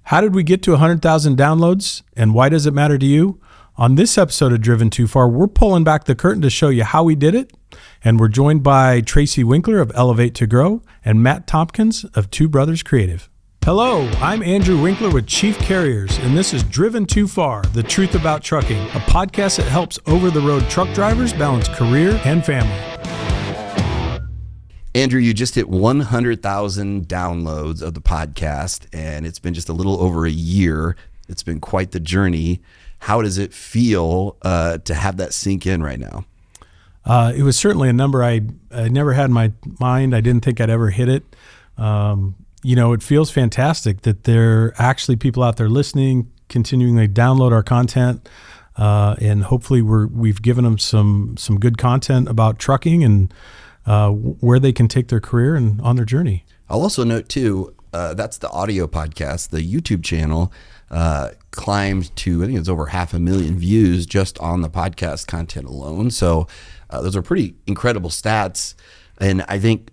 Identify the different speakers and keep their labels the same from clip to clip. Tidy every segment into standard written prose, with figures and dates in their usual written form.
Speaker 1: How did we get to 100,000 downloads, and why does it matter to you? On this episode of Driven Too Far, we're pulling back the curtain to show you how we did it, and we're joined by Tracy Winkler of Elevate to Grow and Matt Tompkins of Two Brothers Creative. Hello, I'm Andrew Winkler with Chief Carriers, and this is Driven Too Far, the truth about trucking, a podcast that helps over-the-road truck drivers balance career and family.
Speaker 2: Andrew, you just hit 100,000 downloads of the podcast, and it's been just a little over a year. It's been quite the journey. How does it feel to have that sink in right now?
Speaker 1: It was certainly a number I never had in my mind. I didn't think I'd ever hit it. It feels fantastic that there are actually people out there listening, continuing to download our content, and hopefully we've given them some good content about trucking and where they can take their career and on their journey.
Speaker 2: I'll also note too, that's the audio podcast. The YouTube channel climbed to, I think it's over 500,000 views just on the podcast content alone. So those are pretty incredible stats. And I think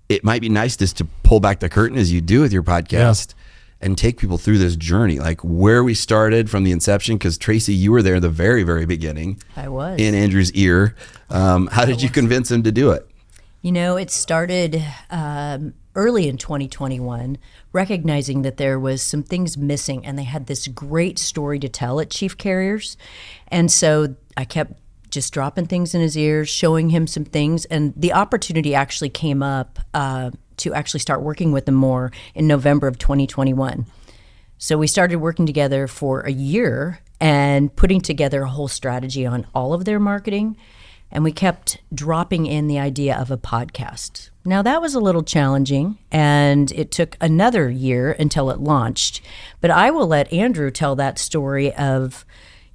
Speaker 2: it might be nice just to pull back the curtain as you do with your podcast and take people through this journey, like where we started from the inception. Because Tracy, you were there in the very, very beginning.
Speaker 3: I was.
Speaker 2: In Andrew's ear. How did you convince him to do it?
Speaker 3: You know, it started early in 2021, recognizing that there was some things missing, and they had this great story to tell at Chief Carriers. And so I kept just dropping things in his ears, showing him some things, and the opportunity actually came up to actually start working with them more in November of 2021. So we started working together for a year and putting together a whole strategy on all of their marketing. And we kept dropping in the idea of a podcast. Now that was a little challenging, and it took another year until it launched. But I will let Andrew tell that story of,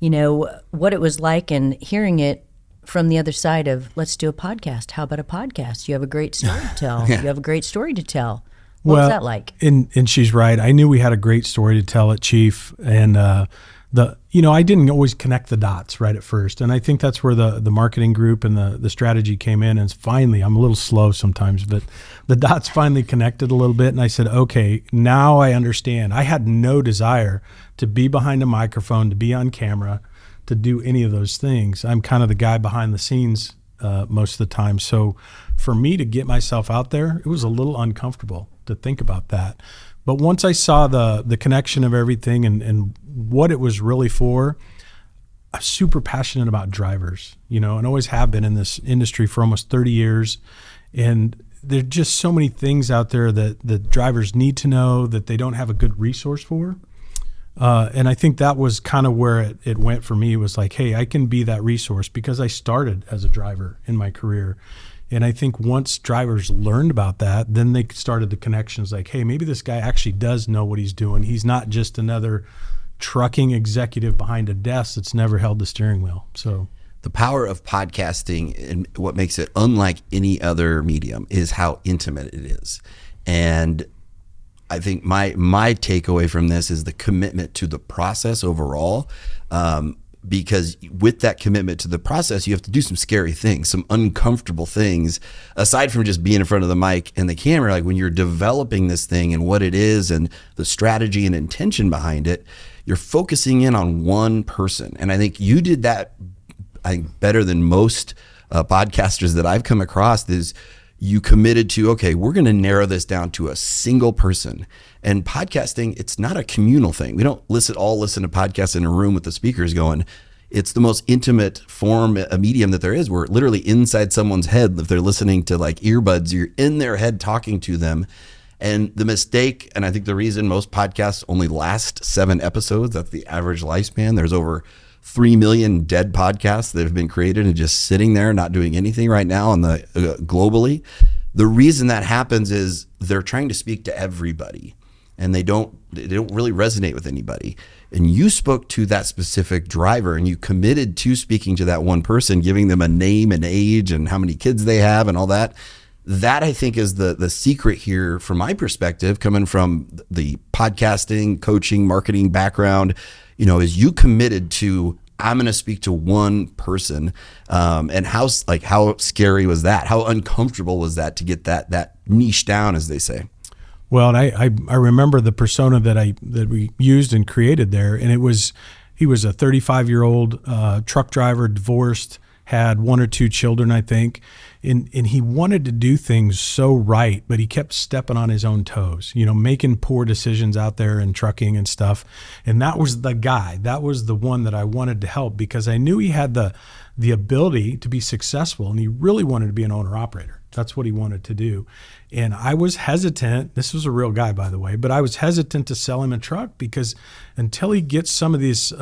Speaker 3: what it was like and hearing it from the other side of, let's do a podcast. How about a podcast? You have a great story to tell. You have a great story to tell. What was that like?
Speaker 1: And she's right. I knew we had a great story to tell at Chief, and I didn't always connect the dots right at first. And I think that's where the marketing group and the strategy came in. And finally, I'm a little slow sometimes, but the dots finally connected a little bit. And I said, okay, now I understand. I had no desire to be behind a microphone, to be on camera, to do any of those things. I'm kind of the guy behind the scenes most of the time. So for me to get myself out there, it was a little uncomfortable to think about that. But once I saw the connection of everything and what it was really for, I'm super passionate about drivers, and always have been in this industry for almost 30 years. And there's just so many things out there that the drivers need to know that they don't have a good resource for. And I think that was kind of where it went for me. It was like, hey, I can be that resource because I started as a driver in my career. And I think once drivers learned about that, then they started the connections like, hey, maybe this guy actually does know what he's doing. He's not just another trucking executive behind a desk that's never held the steering wheel. So
Speaker 2: the power of podcasting and what makes it unlike any other medium is how intimate it is. And I think my takeaway from this is the commitment to the process overall. Because with that commitment to the process, you have to do some scary things, some uncomfortable things, aside from just being in front of the mic and the camera. Like when you're developing this thing and what it is and the strategy and intention behind it, you're focusing in on one person. And I think you did that, better than most podcasters that I've come across. Is you committed to, okay, we're going to narrow this down to a single person. And podcasting, it's not a communal thing. We don't all listen to podcasts in a room with the speakers going. It's the most intimate form, a medium that there is. We're literally inside someone's head. If they're listening to like earbuds, you're in their head talking to them. And the mistake, and I think the reason most podcasts only last 7 episodes, that's the average lifespan. There's over 3 million dead podcasts that have been created and just sitting there not doing anything right now on the globally. The reason that happens is they're trying to speak to everybody, and they don't really resonate with anybody. And you spoke to that specific driver, and you committed to speaking to that one person, giving them a name and age and how many kids they have and all that. That I think is the secret here from my perspective, coming from the podcasting, coaching, marketing background, is you committed to, I'm going to speak to one person. And how scary was that? How uncomfortable was that to get that niche down, as they say?
Speaker 1: Well, and I remember the persona that we used and created there, and he was a 35-year-old truck driver, divorced, had one or two children, I think, and he wanted to do things so right, but he kept stepping on his own toes, making poor decisions out there in trucking and stuff. And that was the guy. That was the one that I wanted to help, because I knew he had the ability to be successful, and he really wanted to be an owner-operator. That's what he wanted to do. And I was hesitant. This was a real guy, by the way, but I was hesitant to sell him a truck, because until he gets some of these,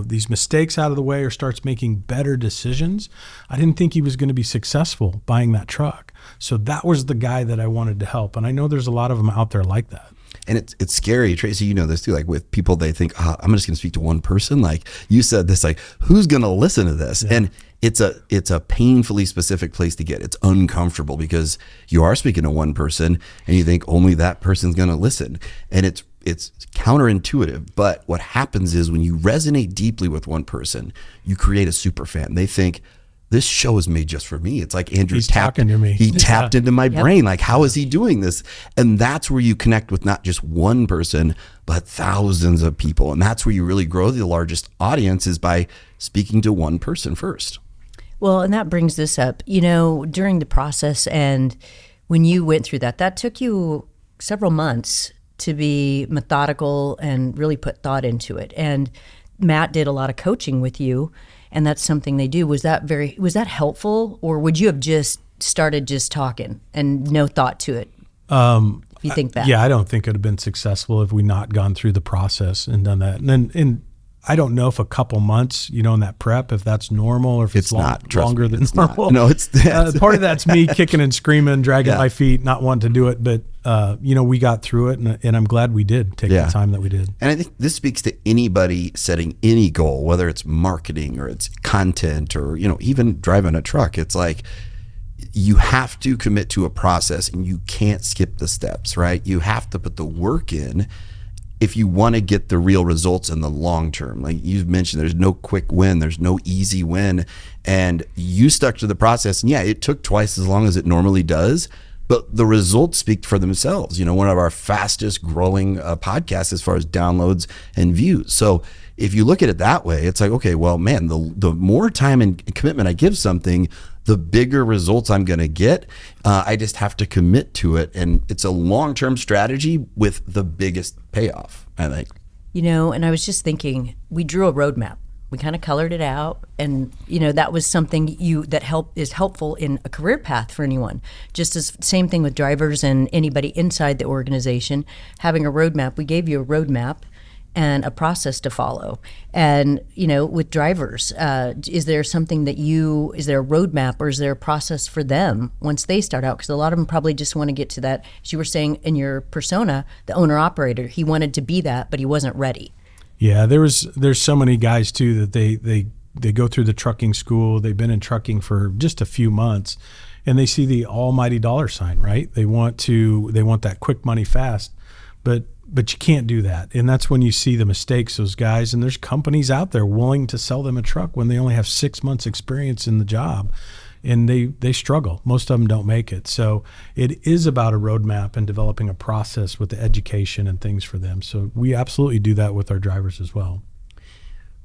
Speaker 1: these mistakes out of the way or starts making better decisions, I didn't think he was going to be successful buying that truck. So that was the guy that I wanted to help. And I know there's a lot of them out there like that.
Speaker 2: And it's scary, Tracy, you know this too, like with people, they think, I'm just going to speak to one person. Like you said this, like, who's going to listen to this? Yeah. And it's a painfully specific place to get. It's uncomfortable because you are speaking to one person and you think only that person's going to listen. And it's counterintuitive. But what happens is when you resonate deeply with one person, you create a super fan. They think, this show is made just for me. It's like Andrew's
Speaker 1: talking to me.
Speaker 2: He tapped into my brain. Like, how is he doing this? And that's where you connect with not just one person, but thousands of people. And that's where you really grow the largest audience, is by speaking to one person first.
Speaker 3: Well, and that brings this up, during the process, and when you went through that took you several months to be methodical and really put thought into it. And Matt did a lot of coaching with you, and that's something they do. Was that helpful, or would you have just started just talking and no thought to it? If you think that.
Speaker 1: Yeah, I don't think it would have been successful if we not gone through the process and done that. And I don't know if a couple months, in that prep, if that's normal, or if it's longer than normal.
Speaker 2: No, it's
Speaker 1: part of that's me kicking and screaming, dragging my feet, not wanting to do it. But we got through it, and I'm glad we did take the time that we did.
Speaker 2: And I think this speaks to anybody setting any goal, whether it's marketing or it's content or even driving a truck. It's like, you have to commit to a process, and you can't skip the steps, right? You have to put the work in if you want to get the real results in the long term. Like you've mentioned, there's no quick win, there's no easy win, and you stuck to the process. And it took twice as long as it normally does, but the results speak for themselves. One of our fastest growing podcasts as far as downloads and views. So if you look at it that way, it's like, okay, well, man, the more time and commitment I give something, the bigger results I'm going to get. I just have to commit to it. And it's a long-term strategy with the biggest payoff, I think.
Speaker 3: And I was just thinking, we drew a roadmap. We kind of colored it out. And, that was something that is helpful in a career path for anyone. Just as same thing with drivers and anybody inside the organization, having a roadmap. We gave you a roadmap and a process to follow. And, with drivers, is there something is there a roadmap, or is there a process for them once they start out? Because a lot of them probably just want to get to that, as you were saying in your persona, the owner operator. He wanted to be that, but he wasn't ready.
Speaker 1: Yeah, there's so many guys too that they go through the trucking school. They've been in trucking for just a few months, and they see the almighty dollar sign, right? They want that quick money fast, but you can't do that. And that's when you see the mistakes, those guys, and there's companies out there willing to sell them a truck when they only have 6 months experience in the job, and they struggle. Most of them don't make it. So it is about a roadmap and developing a process with the education and things for them. So we absolutely do that with our drivers as well.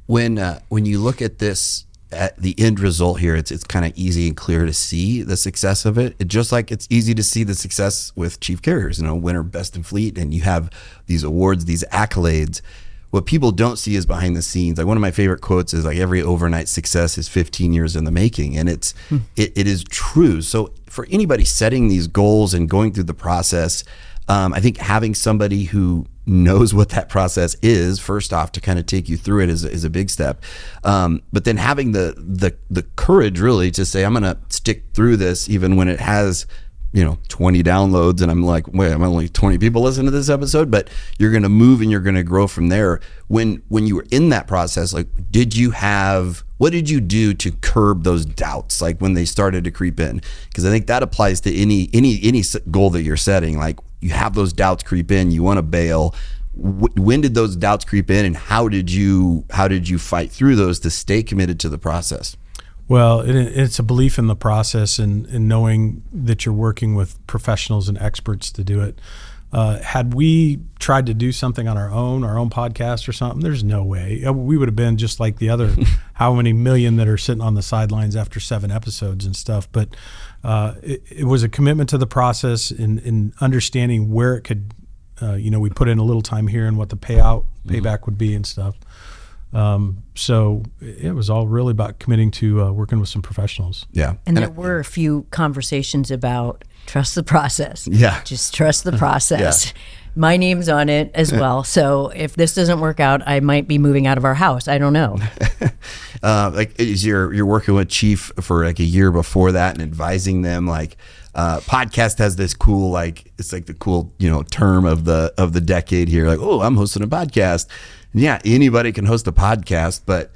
Speaker 2: When you look at this, at the end result here, it's kind of easy and clear to see the success of it. Just like it's easy to see the success with Chief Carriers, winner best in fleet, and you have these awards, these accolades. What people don't see is behind the scenes. Like one of my favorite quotes is like, every overnight success is 15 years in the making. And it is true. So for anybody setting these goals and going through the process, I think having somebody who knows what that process is, first off, to kind of take you through it is a big step. But then having the courage really to say, I'm going to stick through this even when it has 20 downloads, and I'm like, wait, I'm only 20 people listening to this episode, but you're going to move and you're going to grow from there. When you were in that process, like, what did you do to curb those doubts, like when they started to creep in? Because I think that applies to any goal that you're setting. Like, you have those doubts creep in, you want to bail. When did those doubts creep in, and how did you fight through those to stay committed to the process?
Speaker 1: Well, it's a belief in the process and knowing that you're working with professionals and experts to do it. Had we tried to do something on our own podcast or something, there's no way. We would have been just like the other how many million that are sitting on the sidelines after 7 episodes and stuff. But it was a commitment to the process in understanding where it could, we put in a little time here and what the payback would be and stuff. So it was all really about committing to working with some professionals.
Speaker 2: Yeah.
Speaker 3: And there were a few conversations about trust the process.
Speaker 2: Yeah.
Speaker 3: Just trust the process.
Speaker 2: Yeah.
Speaker 3: My name's on it as well. So if this doesn't work out, I might be moving out of our house. I don't know.
Speaker 2: You're working with Chief for like a year before that and advising them, like, podcast has this cool, like, it's like the cool, term of the decade here. Like, oh, I'm hosting a podcast. And yeah, anybody can host a podcast, but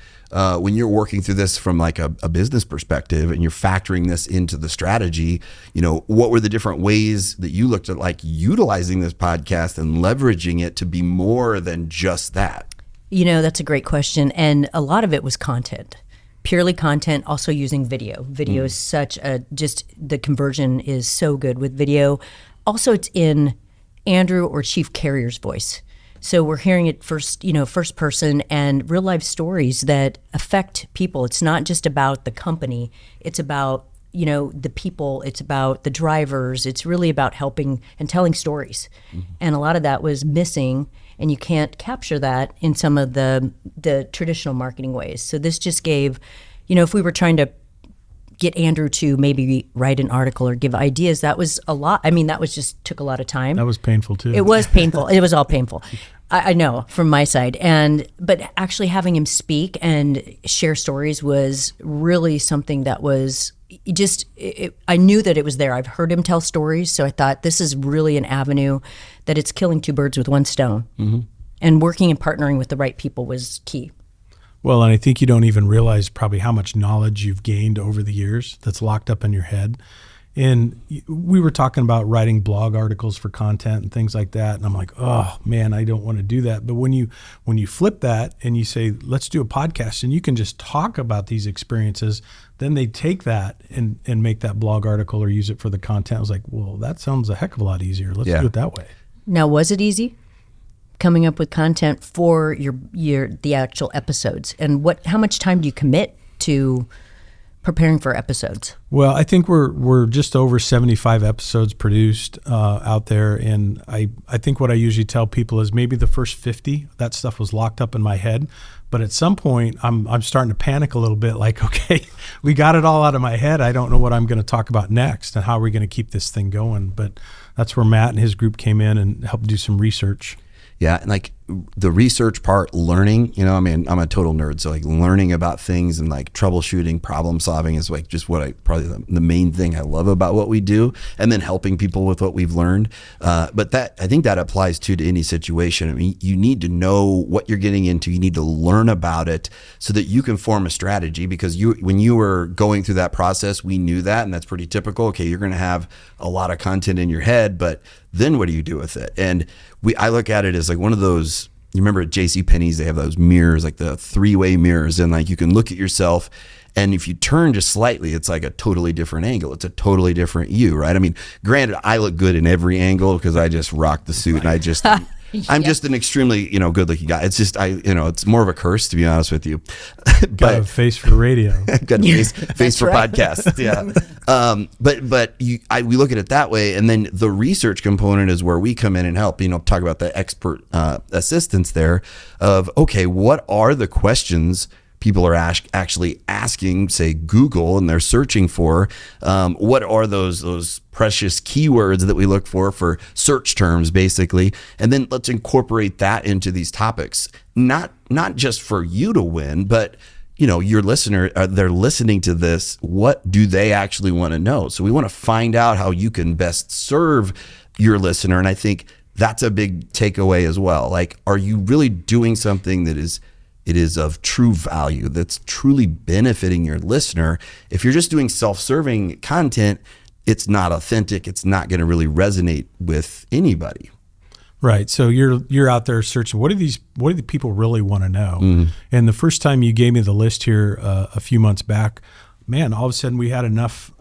Speaker 2: when you're working through this from like a business perspective and you're factoring this into the strategy, what were the different ways that you looked at like utilizing this podcast and leveraging it to be more than just that?
Speaker 3: That's a great question. And a lot of it was content. Purely content, also using video. Video is the conversion is so good with video. Also, it's in Andrew or Chief Carrier's voice. So we're hearing it first person and real life stories that affect people. It's not just about the company. It's about, the people. It's about the drivers. It's really about helping and telling stories. And a lot of that was missing, and you can't capture that in some of the traditional marketing ways. So this just gave, if we were trying to get Andrew to maybe write an article or give ideas, that was a lot. I mean, took a lot of time.
Speaker 1: That was painful too.
Speaker 3: It was painful. It was all painful. I know from my side. But actually having him speak and share stories was really something that was I knew that it was there. I've heard him tell stories. So I thought this is really an avenue that it's killing 2 birds with 1 stone. Mm-hmm. And working and partnering with the right people was key.
Speaker 1: Well, and I think you don't even realize probably how much knowledge you've gained over the years that's locked up in your head. And we were talking about writing blog articles for content and things like that. And I'm like, oh man, I don't want to do that. But when you flip that and you say, let's do a podcast and you can just talk about these experiences, then they take that and make that blog article or use it for the content. I was like, well, that sounds a heck of a lot easier. Let's do it that way.
Speaker 3: Now, was it easy coming up with content for the actual episodes? And how much time do you commit to preparing for episodes?
Speaker 1: Well, I think we're just over 75 episodes produced out there, and I think what I usually tell people is maybe the first 50, that stuff was locked up in my head, but at some point I'm starting to panic a little bit, like, okay, we got it all out of my head. I don't know what I'm going to talk about next and how we're going to keep this thing going. But that's where Matt and his group came in and helped do some research.
Speaker 2: Yeah, and like the research part, learning, I'm a total nerd. So like learning about things and like troubleshooting, problem solving is like just probably the main thing I love about what we do. And then helping people with what we've learned. But I think that applies to any situation. I mean, you need to know what you're getting into. You need to learn about it so that you can form a strategy, because when you were going through that process, we knew that, and that's pretty typical. Okay, you're going to have a lot of content in your head, but then what do you do with it? And I look at it as like one of those, you remember at JCPenney's, they have those mirrors, like the 3-way mirrors, and like you can look at yourself, and if you turn just slightly, it's like a totally different angle. It's a totally different you, right? I mean, granted, I look good in every angle because I just rock the suit, and I just I'm just an extremely, good looking guy. It's just, it's more of a curse, to be honest with you. But
Speaker 1: got a face for radio.
Speaker 2: Got a face for podcasts. Yeah. But we look at it that way. And then the research component is where we come in and help, talk about the expert assistance there of, okay, what are the questions people are actually asking, say, Google, and they're searching for? What are those precious keywords that we look for search terms, basically? And then let's incorporate that into these topics, not just for you to win, but your listener, they're listening to this. What do they actually want to know? So we want to find out how you can best serve your listener. And I think that's a big takeaway as well. Like, are you really doing something that is of true value, that's truly benefiting your listener? If you're just doing self-serving content, it's not authentic. It's not going to really resonate with anybody.
Speaker 1: Right. So you're out there searching, what do the people really want to know? Mm-hmm. And the first time you gave me the list here a few months back, man, all of a sudden we had enough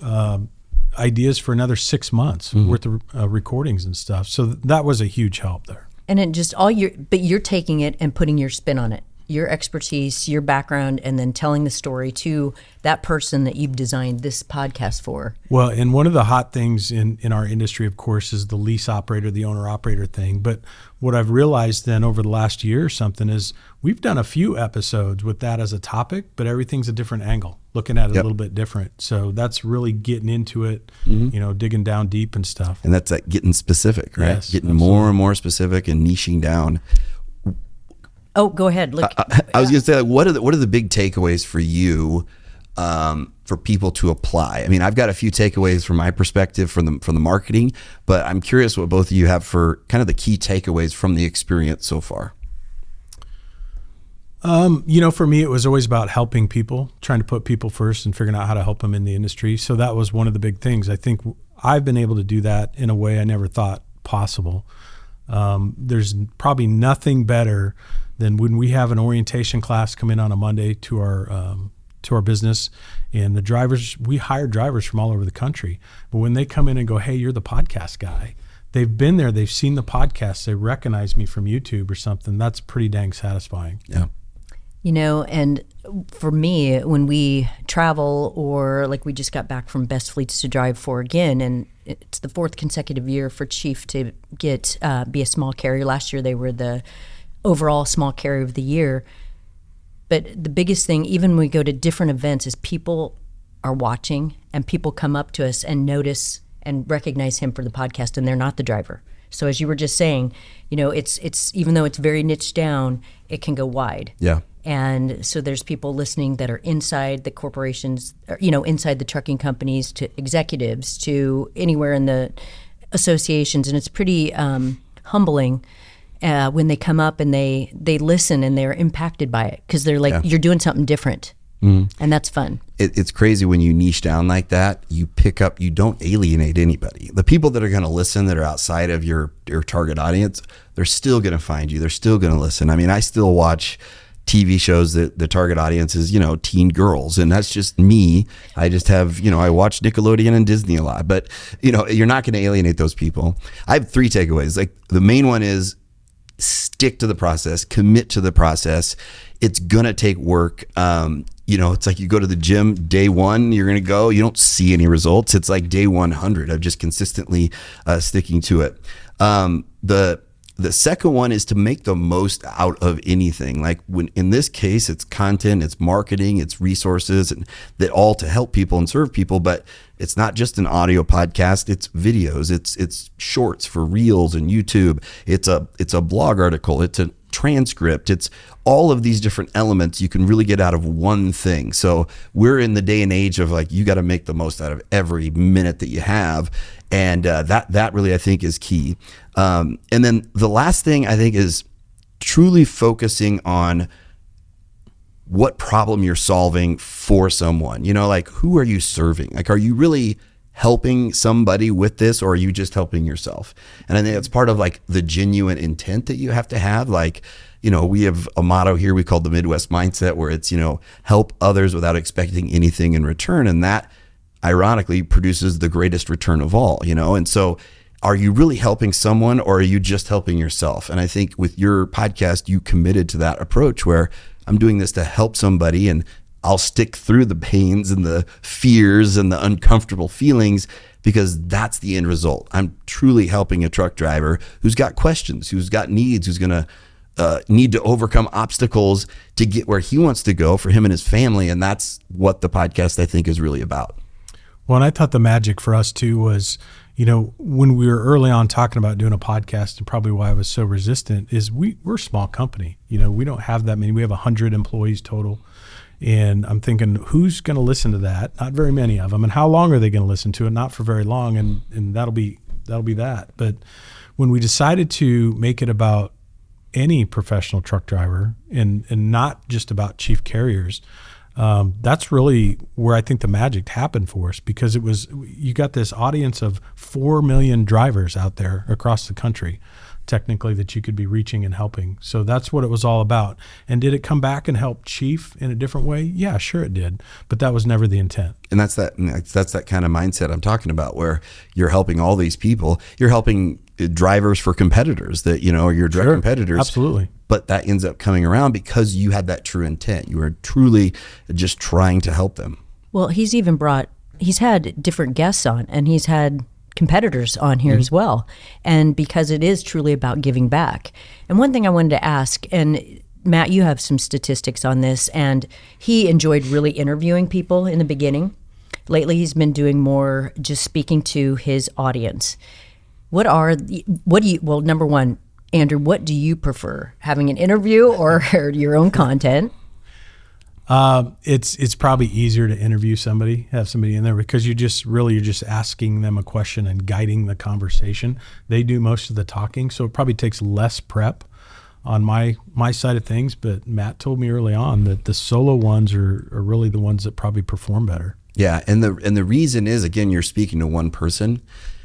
Speaker 1: ideas for another 6 months worth of recordings and stuff. So that was a huge help there.
Speaker 3: And it just but you're taking it and putting your spin on it, your expertise, your background, and then telling the story to that person that you've designed this podcast for.
Speaker 1: Well, and one of the hot things in our industry, of course, is the lease operator, the owner operator thing. But what I've realized then over the last year or something is we've done a few episodes with that as a topic, but everything's a different angle, looking at it a little bit different. So that's really getting into it, digging down deep and stuff.
Speaker 2: And that's like getting specific, right?
Speaker 1: Yes,
Speaker 2: getting
Speaker 1: absolutely.
Speaker 2: more and more specific and niching down.
Speaker 3: Oh, go ahead. Look,
Speaker 2: I was going to say, like, what are the big takeaways for you, for people to apply? I mean, I've got a few takeaways from my perspective from the marketing, but I'm curious what both of you have for kind of the key takeaways from the experience so far.
Speaker 1: For me, it was always about helping people, trying to put people first and figuring out how to help them in the industry. So that was one of the big things. I think I've been able to do that in a way I never thought possible. There's probably nothing better than when we have an orientation class come in on a Monday to our business, and the drivers, we hire drivers from all over the country. But when they come in and go, "Hey, you're the podcast guy," they've been there, they've seen the podcast, they recognize me from YouTube or something. That's pretty dang satisfying.
Speaker 2: Yeah.
Speaker 3: And for me, when we travel, or like we just got back from Best Fleets to Drive for again, and it's the 4th consecutive year for Chief to get be a small carrier. Last year they were the overall small carrier of the year. But the biggest thing, even when we go to different events, is people are watching, and people come up to us and notice and recognize him for the podcast, and they're not the driver. So as you were just saying, it's even though it's very niched down, it can go wide.
Speaker 2: Yeah.
Speaker 3: And so there's people listening that are inside the corporations, inside the trucking companies, to executives, to anywhere in the associations. And it's pretty humbling when they come up and they listen and they're impacted by it, because they're like, you're doing something different. And that's fun.
Speaker 2: It's crazy when you niche down like that. You don't alienate anybody. The people that are going to listen, that are outside of your target audience, they're still going to find you. They're still going to listen. I mean, I still watch TV shows that the target audience is, teen girls, and that's just me. I just have, I watch Nickelodeon and Disney a lot, but you're not going to alienate those people. I have 3 takeaways. Like, the main one is stick to the process, commit to the process. It's going to take work. It's like you go to the gym, day 1, you're going to go, you don't see any results. It's like day 100 of just consistently sticking to it. The second one is to make the most out of anything. Like, when in this case, it's content, it's marketing, it's resources, and that all to help people and serve people. But it's not just an audio podcast; it's videos, it's shorts for Reels and YouTube. It's a blog article, it's a transcript, it's all of these different elements you can really get out of one thing. So we're in the day and age of, like, you got to make the most out of every minute that you have. And that really, I think, is key. And then the last thing, I think, is truly focusing on what problem you're solving for someone. Like, who are you serving? Like, are you really helping somebody with this, or are you just helping yourself? And I think that's part of, like, the genuine intent that you have to have. Like, we have a motto here we call the Midwest mindset, where it's, help others without expecting anything in return. And that, ironically, produces the greatest return of all, And so, are you really helping someone, or are you just helping yourself? And I think with your podcast, you committed to that approach, where I'm doing this to help somebody, and I'll stick through the pains and the fears and the uncomfortable feelings, because that's the end result. I'm truly helping a truck driver who's got questions, who's got needs, who's going to need to overcome obstacles to get where he wants to go for him and his family. And that's what the podcast, I think, is really about.
Speaker 1: Well, and I thought the magic for us too was, when we were early on talking about doing a podcast, and probably why I was so resistant, is we're a small company. We don't have that many. We have 100 employees total. And I'm thinking, who's going to listen to that? Not very many of them. And how long are they going to listen to it? Not for very long. And that'll be that. But when we decided to make it about any professional truck driver and not just about chief carriers, that's really where I think the magic happened for us, because you got this audience of 4 million drivers out there across the country technically that you could be reaching and helping. So that's what it was all about. And did it come back and help Chief in a different way? Yeah, sure it did. But that was never the intent.
Speaker 2: And that's that kind of mindset I'm talking about, where you're helping all these people. You're helping drivers for competitors that, are your direct competitors.
Speaker 1: Absolutely.
Speaker 2: But that ends up coming around because you had that true intent. You were truly just trying to help them.
Speaker 3: Well, he's had different guests on, and he's had competitors on here as well. And because it is truly about giving back. And one thing I wanted to ask, and Matt, you have some statistics on this, and he enjoyed really interviewing people in the beginning. Lately, he's been doing more just speaking to his audience. Number one, Andrew, what do you prefer, having an interview or your own content?
Speaker 1: It's probably easier to interview somebody, have somebody in there, because you're just asking them a question and guiding the conversation. They do most of the talking, so it probably takes less prep on my side of things. But Matt told me early on that the solo ones are really the ones that probably perform better.
Speaker 2: Yeah, and the reason is, again, you're speaking to one person.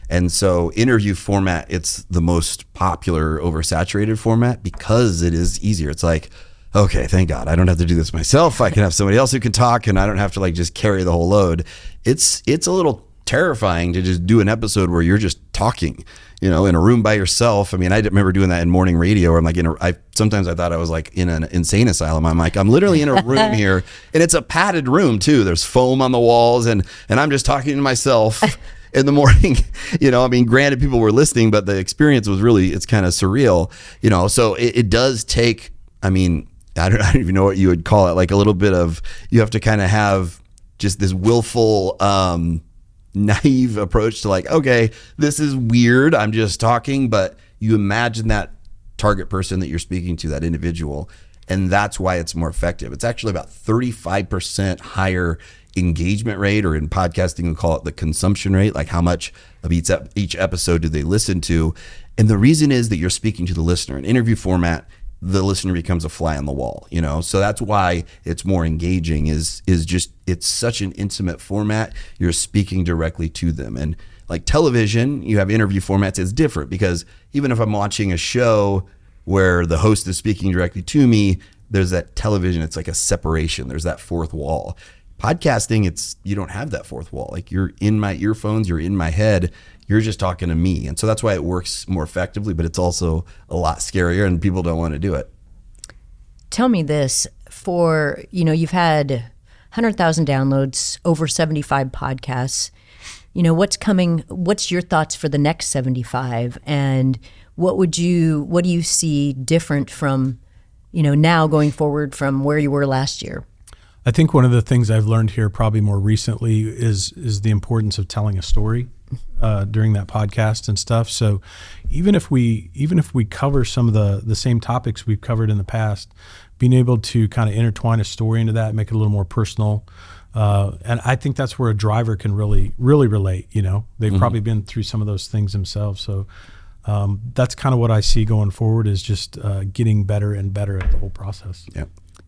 Speaker 2: And so interview format, it's the most popular oversaturated format because it is easier. It's like, okay, thank God, I don't have to do this myself. I can have somebody else who can talk, and I don't have to just carry the whole load. It's a little terrifying to just do an episode where you're just talking, in a room by yourself. I mean, I remember doing that in morning radio where I'm sometimes I thought I was in an insane asylum. I'm literally in a room here, and it's a padded room too. There's foam on the walls, and I'm just talking to myself in the morning. Granted, people were listening, but the experience was it's kind of surreal, so it does take, I don't even know what you would call it, like a little bit of, you have to kind of have just this willful, naive approach to okay, this is weird, I'm just talking, but you imagine that target person that you're speaking to, that individual, and that's why it's more effective. It's actually about 35% higher engagement rate, or in podcasting we call it the consumption rate, like how much of each episode do they listen to. And the reason is that you're speaking to the listener. In interview format, the listener becomes a fly on the wall, so that's why it's more engaging, is just, it's such an intimate format. You're speaking directly to them. And like television, you have interview formats, it's different, because even if I'm watching a show where the host is speaking directly to me, there's that television, it's like a separation, there's that fourth wall. Podcasting, you don't have that fourth wall. You're in my earphones, you're in my head, you're just talking to me. And so that's why it works more effectively, but it's also a lot scarier, and people don't want to do it.
Speaker 3: Tell me this, you've had 100,000 downloads, over 75 podcasts. What's your thoughts for the next 75? And what do you see different from, now going forward from where you were last year?
Speaker 1: I think one of the things I've learned here probably more recently is the importance of telling a story during that podcast and stuff. So even if we cover some of the same topics we've covered in the past, being able to kind of intertwine a story into that, make it a little more personal. And I think that's where a driver can really relate. They've probably been through some of those things themselves. So that's kind of what I see going forward, is just getting better and better at the whole process.
Speaker 2: Yeah.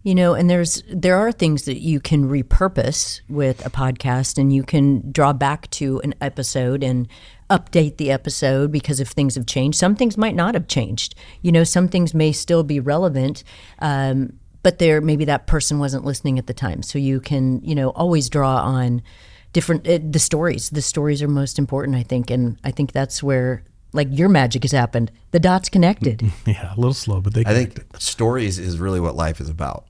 Speaker 3: And there are things that you can repurpose with a podcast, and you can draw back to an episode and update the episode because if things have changed. Some things might not have changed. Some things may still be relevant, but maybe that person wasn't listening at the time. So you can, always draw on different the stories. The stories are most important, I think, and I think that's where your magic has happened. The dots connected.
Speaker 1: Yeah, a little slow, but they connected.
Speaker 2: I think stories is really what life is about.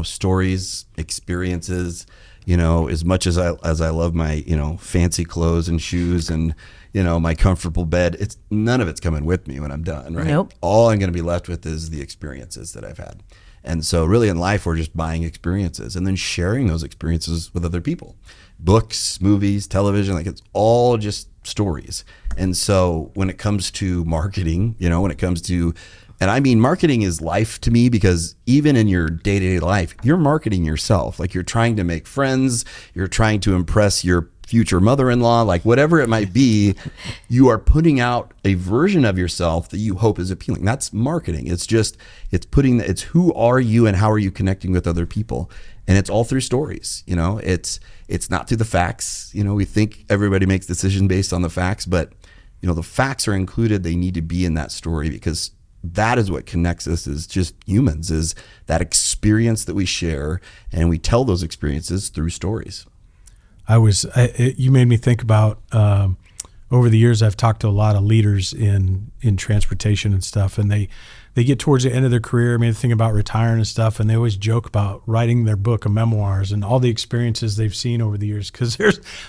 Speaker 2: Stories, experiences, as much as I love my, fancy clothes and shoes and, my comfortable bed, none of it's coming with me when I'm done, right?
Speaker 3: Nope.
Speaker 2: All I'm going to be left with is the experiences that I've had. And so really in life, we're just buying experiences and then sharing those experiences with other people. Books, movies, television, it's all just stories. And so when it comes to marketing, and marketing is life to me, because even in your day-to-day life, you're marketing yourself. You're trying to make friends, you're trying to impress your future mother-in-law, whatever it might be, you are putting out a version of yourself that you hope is appealing. That's marketing. It's who are you and how are you connecting with other people? And it's all through stories. It's not through the facts. We think everybody makes decisions based on the facts, but the facts are included. They need to be in that story, because that is what connects us as just humans, is that experience that we share, and we tell those experiences through stories.
Speaker 1: You made me think about, over the years, I've talked to a lot of leaders in transportation and stuff, and they get towards the end of their career. I mean, think about retiring and stuff, and they always joke about writing their book of memoirs and all the experiences they've seen over the years, because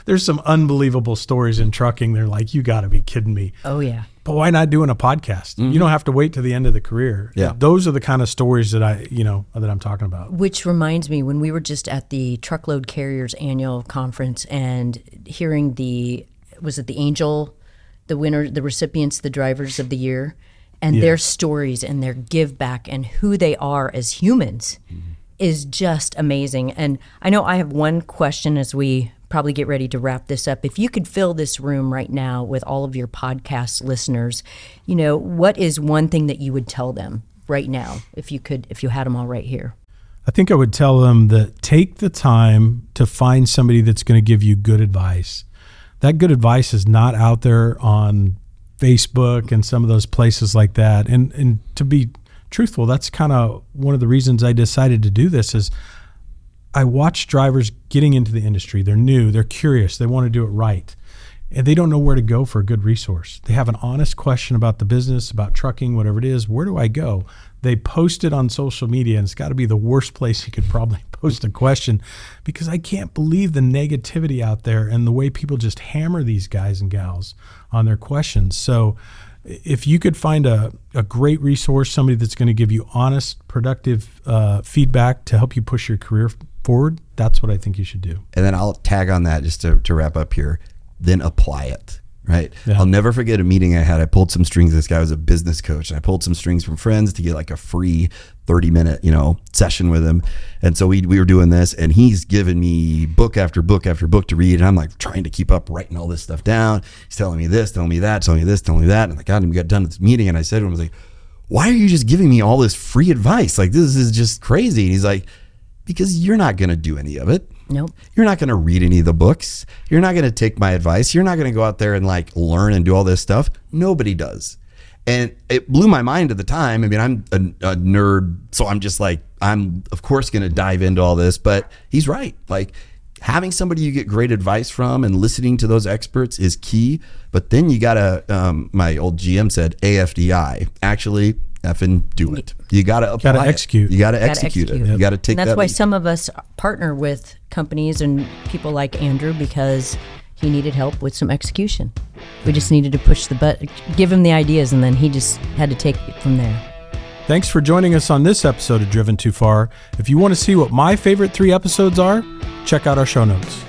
Speaker 1: there's some unbelievable stories in trucking. They're like, you got to be kidding me.
Speaker 3: Oh, yeah.
Speaker 1: But why not doing a podcast? Mm-hmm. You don't have to wait to the end of the career.
Speaker 2: Yeah.
Speaker 1: Those are the kind of stories that that I'm talking about.
Speaker 3: Which reminds me, when we were just at the Truckload Carriers annual conference and hearing the Angel, the winner, the recipients, the drivers of the year, and their stories and their give back and who they are as humans is just amazing. And I know I have one question as we probably get ready to wrap this up. If you could fill this room right now with all of your podcast listeners, what is one thing that you would tell them right now, if you had them all right here?
Speaker 1: I think I would tell them that take the time to find somebody that's going to give you good advice. That good advice is not out there on Facebook and some of those places like that. And to be truthful, that's kind of one of the reasons I decided to do this. Is I watch drivers getting into the industry. They're new, they're curious, they want to do it right, and they don't know where to go for a good resource. They have an honest question about the business, about trucking, whatever it is. Where do I go? They post it on social media, and it's got to be the worst place you could probably post a question, because I can't believe the negativity out there and the way people just hammer these guys and gals on their questions. So if you could find a great resource, somebody that's going to give you honest, productive feedback to help you push your career forward, that's what I think you should do.
Speaker 2: And then I'll tag on that just to wrap up here, then apply it. Right.
Speaker 1: Yeah.
Speaker 2: I'll never forget a meeting I had. I pulled some strings. This guy was a business coach, and I pulled some strings from friends to get like a free 30-minute, session with him. And so we were doing this, and he's giving me book after book after book to read. And I'm like trying to keep up, writing all this stuff down. He's telling me this, telling me that, telling me this, telling me that. And I got done with this meeting, and I said to him, I was like, why are you just giving me all this free advice? Like, this is just crazy. And he's like, because you're not going to do any of it.
Speaker 3: Nope.
Speaker 2: You're not going to read any of the books. You're not going to take my advice. You're not going to go out there and learn and do all this stuff. Nobody does. And it blew my mind at the time. I mean, I'm a nerd, so I'm just like, I'm of course going to dive into all this, but he's right. Having somebody you get great advice from and listening to those experts is key. But then you got to, my old GM said, AFDI, actually effing do it. You got to apply
Speaker 1: execute.
Speaker 2: You got to execute it.
Speaker 1: Yep.
Speaker 2: You got to take that.
Speaker 3: And that's why
Speaker 2: leap.
Speaker 3: some of us partner with companies and people like Andrew, because he needed help with some execution. We just needed to push the button, give him the ideas, and then he just had to take it from there.
Speaker 1: Thanks for joining us on this episode of Driven Too Far. If you want to see what my favorite 3 episodes are, check out our show notes.